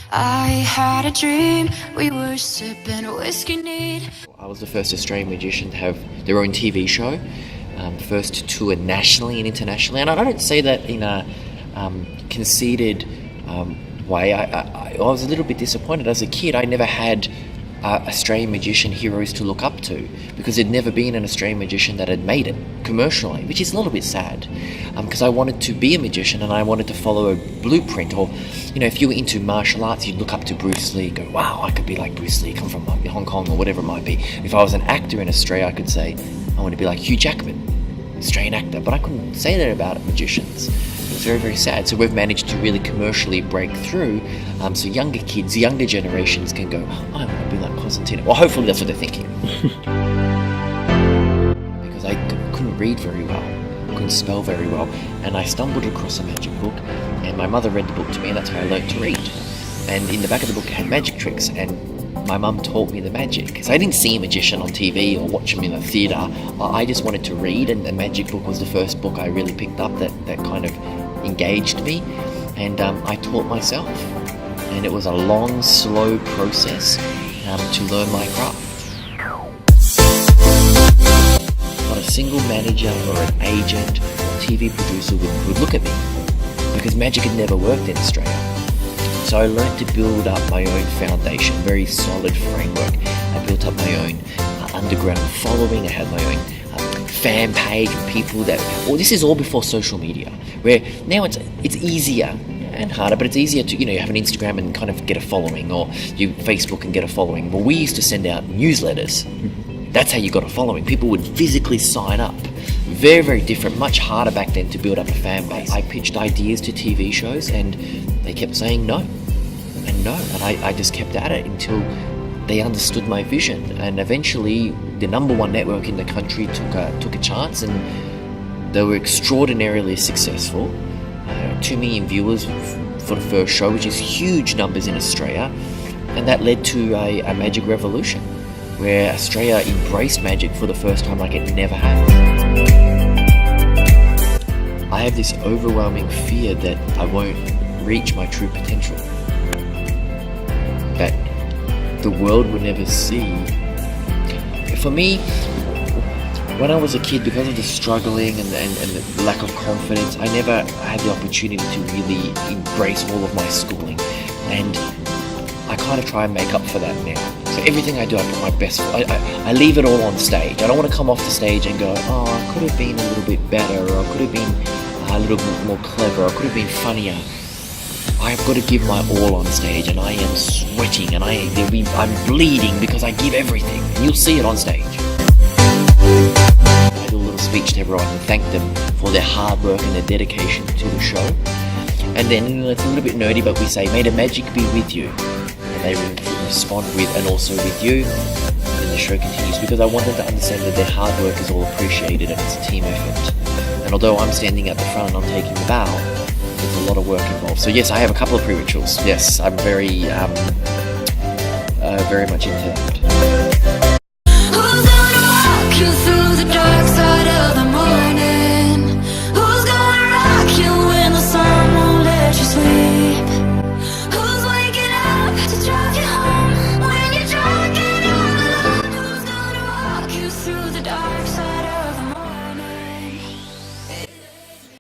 I had a dream, we were sipping whiskey neat. I was the first Australian magician to have their own TV show, first to tour nationally and internationally. And I don't say that in a conceited way. I was a little bit disappointed. As a kid, I never had Australian magician heroes to look up to, because there'd never been an Australian magician that had made it commercially, which is a little bit sad, because I wanted to be a magician and I wanted to follow a blueprint. Or, you know, if you were into martial arts, you'd look up to Bruce Lee, go, wow, I could be like Bruce Lee, come from Hong Kong or whatever it might be. If I was an actor in Australia, I could say I want to be like Hugh Jackman, Australian actor, but I couldn't say that about magicians. It's very, very sad. So we've managed to really commercially break through, so younger kids, younger generations can go, oh, I want to be like Cosentino. Well, hopefully that's what they're thinking. Because I couldn't read very well, couldn't spell very well, and I stumbled across a magic book, and my mother read the book to me, and that's how I learned to read. And in the back of the book it had magic tricks, and my mum taught me the magic. So I didn't see a magician on TV or watch him in a theatre. I just wanted to read, and the magic book was the first book I really picked up that kind of engaged me, and I taught myself, and it was a long, slow process to learn my craft. Not a single manager or an agent or TV producer would look at me, because magic had never worked in Australia. So I learned to build up my own foundation, very solid framework. I built up my own underground following. I had my own fan page with people that, well, this is all before social media, where now it's easier and harder, but it's easier to, you have an Instagram and kind of get a following, or you Facebook and get a following. Well, we used to send out newsletters. That's how you got a following. People would physically sign up. Very, very different, much harder back then to build up a fan base. I pitched ideas to TV shows and they kept saying no and no, and I just kept at it until they understood my vision, and eventually the #1 network in the country took a chance, and they were extraordinarily successful. 2 million viewers for the first show, which is huge numbers in Australia, and that led to a magic revolution, where Australia embraced magic for the first time like it never had. I have this overwhelming fear that I won't reach my true potential, that the world will never see. For me, when I was a kid, because of the struggling and the lack of confidence, I never had the opportunity to really embrace all of my schooling, and I kind of try and make up for that now. So everything I do, I put my best. I leave it all on stage. I don't want to come off the stage and go, oh, I could have been a little bit better, or I could have been a little bit more clever, or I could have been funnier. I've got to give my all on stage, and I am sweating, and I'm bleeding because I give everything. And you'll see it on stage. I do a little speech to everyone and thank them for their hard work and their dedication to the show. And then it's a little bit nerdy, but we say, may the magic be with you. And they respond with, and also with you. And the show continues, because I want them to understand that their hard work is all appreciated and it's a team effort. And although I'm standing at the front and I'm taking the bow, there's a lot of work involved. So yes, I have a couple of pre-rituals. Yes, I'm very much into that.